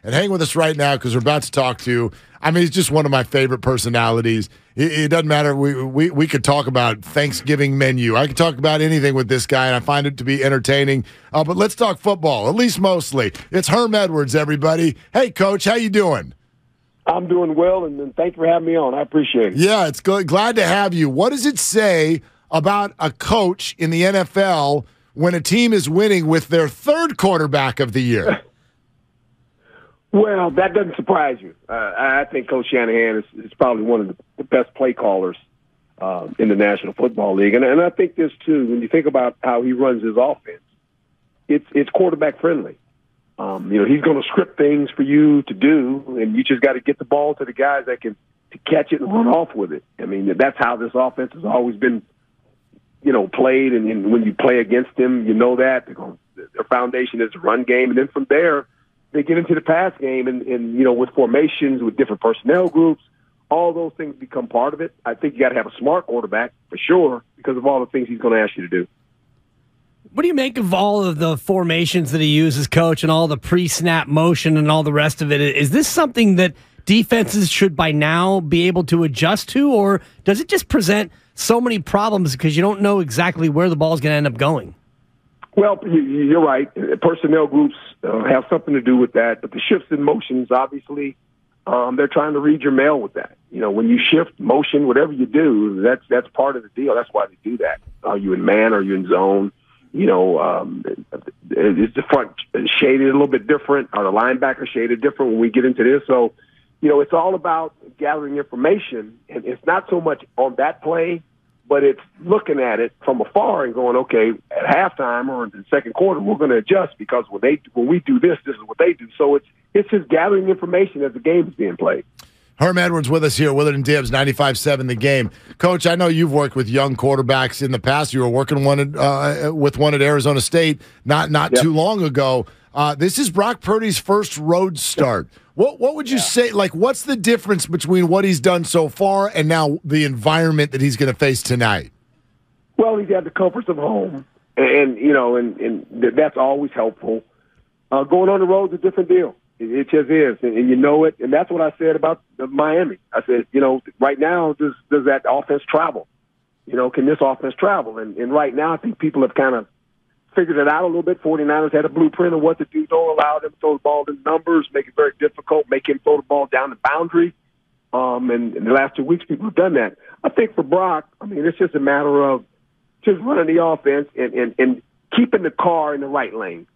and hang with us right now because we're about to talk to, I mean, he's just one of my favorite personalities. It doesn't matter. We could talk about Thanksgiving menu. I could talk about anything with this guy, and I find it to be entertaining. But let's talk football, at least mostly. It's Herm Edwards, everybody. Hey, Coach, how you doing? I'm doing well, and thanks for having me on. I appreciate it. Yeah, it's good. Glad to have you. What does it say about a coach in the NFL when a team is winning with their third quarterback of the year? Well, that doesn't surprise you. I think Coach Shanahan is probably one of the best play callers in the National Football League. And I think this, too, when you think about how he runs his offense, it's quarterback friendly. He's going to script things for you to do, and you just got to get the ball to the guys that can to catch it and run off with it. I mean, that's how this offense has always been, played. And when you play against them, you know that. Their foundation is the run game. And then from there, they get into the pass game and with formations, with different personnel groups, all those things become part of it. I think you got to have a smart quarterback for sure because of all the things he's going to ask you to do. What do you make of all of the formations that he uses, Coach, and all the pre-snap motion and all the rest of it? Is this something that defenses should by now be able to adjust to, or does it just present so many problems because you don't know exactly where the ball is going to end up going? Well, you're right. Personnel groups have something to do with that, but the shifts in motions, obviously, they're trying to read your mail with that. When you shift motion, whatever you do, that's part of the deal. That's why they do that. Are you in man? Are you in zone? Is the front shaded a little bit different? Are the linebackers shaded different when we get into this? So, it's all about gathering information, and it's not so much on that play, but it's looking at it from afar and going, okay, at halftime or in the second quarter, we're going to adjust because when we do this, this is what they do. So it's just gathering information as the game is being played. Herm Edwards with us here, Willard and Dibs, 95.7 The Game. Coach, I know you've worked with young quarterbacks in the past. You were working with one at Arizona State not too long ago. This is Brock Purdy's first road start. What would you say, what's the difference between what he's done so far and now the environment that he's going to face tonight? Well, he's had the comforts of home, and that's always helpful. Going on the road is a different deal. It just is, and you know it. And that's what I said about Miami. I said, right now, does that offense travel? Can this offense travel? And right now, I think people have kind of figured it out a little bit. 49ers had a blueprint of what to do. Don't allow them to throw the ball in numbers, make it very difficult, make him throw the ball down the boundary. And in the last 2 weeks, people have done that. I think for Brock, it's just a matter of just running the offense and keeping the car in the right lane.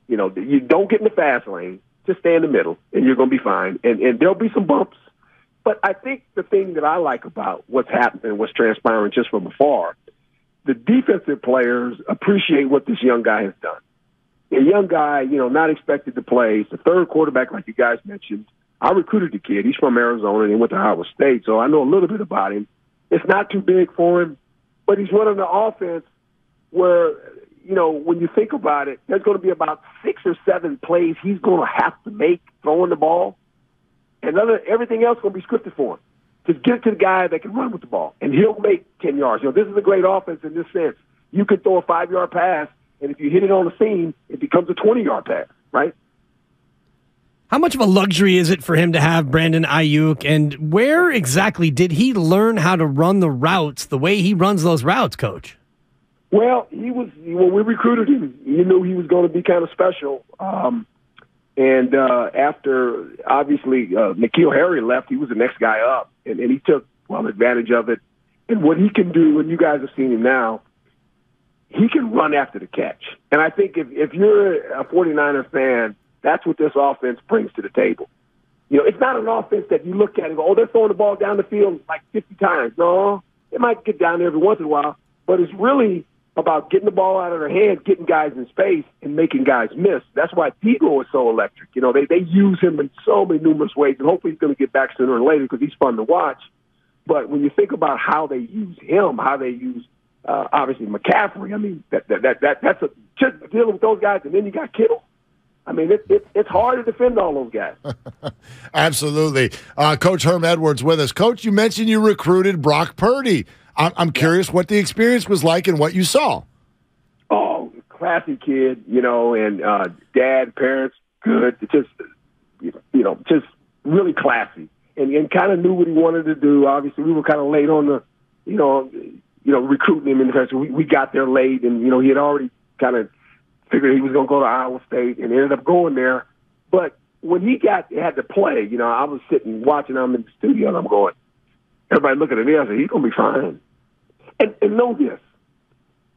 You don't get in the fast lane. Just stay in the middle, and you're going to be fine. And there'll be some bumps. But I think the thing that I like about what's happening, what's transpiring just from afar, the defensive players appreciate what this young guy has done. A young guy, not expected to play. He's the third quarterback, like you guys mentioned. I recruited the kid. He's from Arizona, and he went to Iowa State, so I know a little bit about him. It's not too big for him, but he's running the offense where – when you think about it, there's going to be about 6 or 7 plays he's going to have to make throwing the ball, and everything else going to be scripted for him. Just get it to the guy that can run with the ball, and he'll make 10 yards. This is a great offense in this sense. You could throw a 5-yard pass, and if you hit it on the seam, it becomes a 20-yard pass, right? How much of a luxury is it for him to have Brandon Ayuk, and where exactly did he learn how to run the routes the way he runs those routes, Coach? Well, when we recruited him, you knew he was going to be kind of special. And after, obviously, N'Keal Harry left, he was the next guy up, and he took advantage of it. And what he can do, and you guys have seen him now, he can run after the catch. And I think if you're a 49er fan, that's what this offense brings to the table. It's not an offense that you look at and go, they're throwing the ball down the field like 50 times. No, it might get down there every once in a while, but it's really about getting the ball out of their hands, getting guys in space, and making guys miss. That's why Debo is so electric. They use him in so many numerous ways, and hopefully he's going to get back sooner or later because he's fun to watch. But when you think about how they use him, how they use obviously McCaffrey, that's just dealing with those guys, and then you got Kittle. It's hard to defend all those guys. Absolutely. Coach Herm Edwards with us. Coach, you mentioned you recruited Brock Purdy. I'm curious what the experience was like and what you saw. Oh, classy kid, and dad, parents, good. It's just, really classy, and kind of knew what he wanted to do. Obviously, we were kind of late on the, recruiting him in the first. We got there late, and he had already kind of figured he was going to go to Iowa State, and ended up going there. But when he had to play, I was sitting watching him in the studio, and I'm going, everybody looking at me, I said, he's going to be fine. And know this,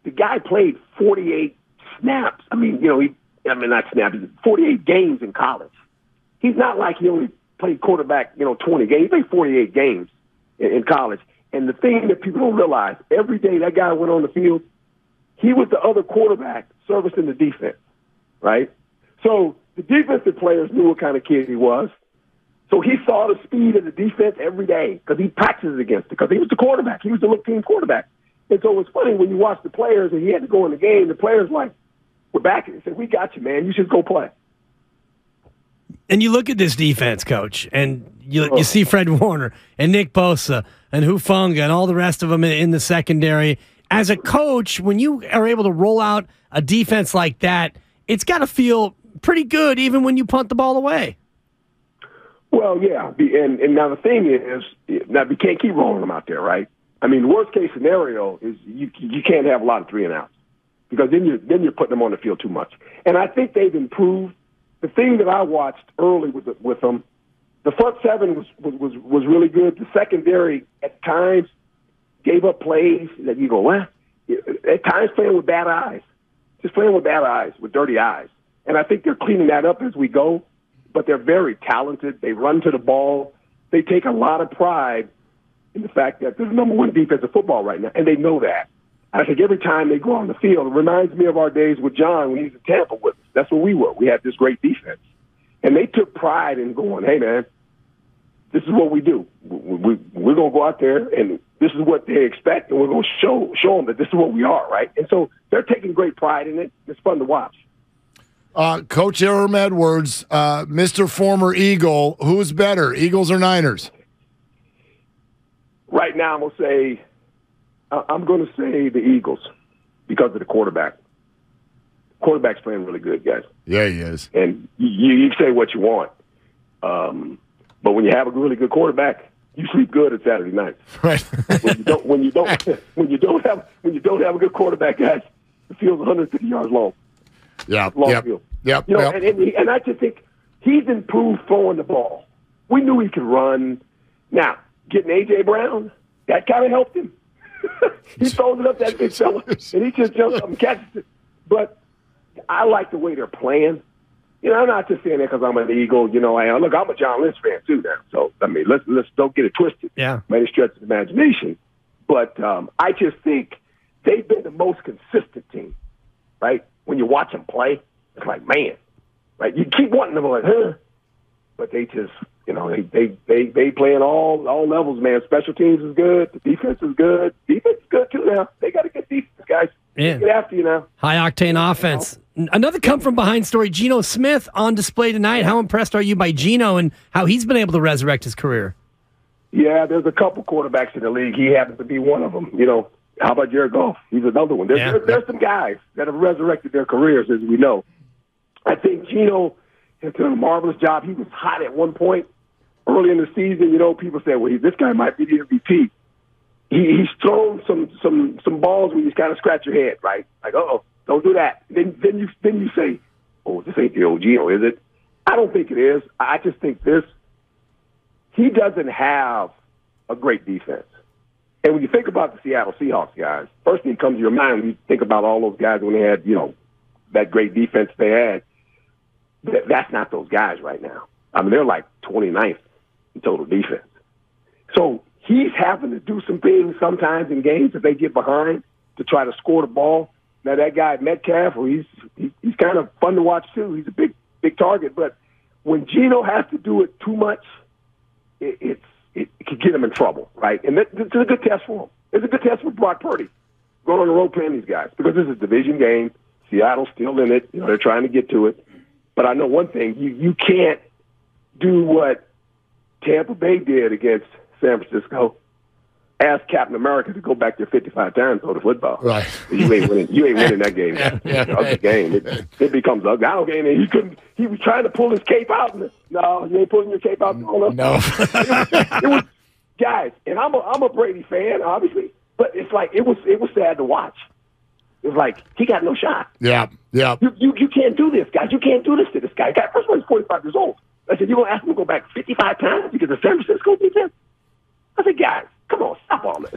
the guy played 48 snaps. Not snaps, 48 games in college. He's not like he only played quarterback, 20 games. He played 48 games in college. And the thing that people don't realize, every day that guy went on the field, he was the other quarterback servicing the defense, right? So the defensive players knew what kind of kid he was. So he saw the speed of the defense every day because he practiced against it because he was the quarterback. He was the little team quarterback. And so it's funny when you watch the players and he had to go in the game, the players we're back and said, we got you, man. You should go play. And you look at this defense, Coach, and you see Fred Warner and Nick Bosa and Hufanga and all the rest of them in the secondary. As a coach, when you are able to roll out a defense like that, it's got to feel pretty good even when you punt the ball away. Well, yeah, and now the thing is, we can't keep rolling them out there, right? I mean, the worst-case scenario is you can't have a lot of 3-and-outs because then you're putting them on the field too much. And I think they've improved. The thing that I watched early with them, the front seven was really good. The secondary at times gave up plays that you go, what? At times playing with bad eyes, just playing with bad eyes, with dirty eyes. And I think they're cleaning that up as we go. But they're very talented. They run to the ball. They take a lot of pride in the fact that they're the number one defense of football right now, and they know that. I think every time they go on the field, it reminds me of our days with John when he was in Tampa with us. That's what we were. We had this great defense. And they took pride in going, hey, man, this is what we do. We're going to go out there, and this is what they expect, and we're going to show them that this is what we are, right? And so they're taking great pride in it. It's fun to watch. Coach Herm Edwards, Mr. Former Eagle, who's better, Eagles or Niners? Right now, I'm going to say the Eagles because of the quarterback. Quarterback's playing really good, guys. Yeah, he is. And you say what you want, but when you have a really good quarterback, you sleep good at Saturday nights. Right. when you don't have a good quarterback, guys, the field's 150 yards long. Yeah. Field. Yep. And I just think he's improved throwing the ball. We knew he could run. Now, getting A.J. Brown, that kind of helped him. He throws it up that big fella, and he just jumps up and catches it. But I like the way they're playing. I'm not just saying that because I'm an Eagle. Look, I'm a John Lynch fan too now. So let's don't get it twisted. Yeah, maybe stretch the imagination. But I just think they've been the most consistent team, right? When you watch them play, it's like, man, right? You keep wanting them, like, huh? But they just, they play in all levels, man. Special teams is good. The defense is good. Defense is good too now. They got a good defense, guys. Yeah. Get after you now. High-octane offense. Another come-from-behind story, Geno Smith on display tonight. How impressed are you by Geno and how he's been able to resurrect his career? Yeah, there's a couple quarterbacks in the league. He happens to be one of them, How about Jared Goff? He's another one. There's some guys that have resurrected their careers, as we know. I think Geno has done a marvelous job. He was hot at one point early in the season. People say, well, this guy might be the MVP. He's thrown some balls where you just kind of scratch your head, right? Like, don't do that. Then you say, oh, this ain't the old Geno, is it? I don't think it is. I just think he doesn't have a great defense. And when you think about the Seattle Seahawks guys, first thing that comes to your mind when you think about all those guys when they had, that great defense they had, that's not those guys right now. I mean, they're like 29th in total defense. So he's having to do some things sometimes in games if they get behind to try to score the ball. Now, that guy Metcalf, he's kind of fun to watch too. He's a big target. But when Geno has to do it too much, it could get him in trouble, right? And it's a good test for him. It's a good test for Brock Purdy going on the road playing these guys because this is a division game. Seattle's still in it. They're trying to get to it. But I know one thing. You can't do what Tampa Bay did against San Francisco ask Captain America to go back there 55 times on the football. Right. You ain't winning that game. Ugly game. It becomes ugly. I don't get it. He was trying to pull his cape out. No, you ain't pulling your cape out. No. It was guys, and I'm a Brady fan, obviously, but it's like it was sad to watch. It was like he got no shot. Yeah. You can't do this, guys. You can't do this to this guy. First of all, he's 45 years old. I said, you're going to ask him to go back 55 times because the San Francisco defense? I said, guys, come on, stop all this.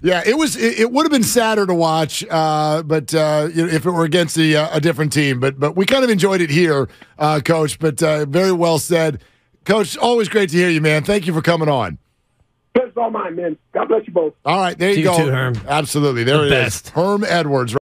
Yeah, it would have been sadder to watch, but if it were against a different team. But we kind of enjoyed it here, Coach. But very well said, Coach. Always great to hear you, man. Thank you for coming on. It's all mine, man. God bless you both. All right, there you go. You too, Herm. Absolutely, there it is. Herm Edwards.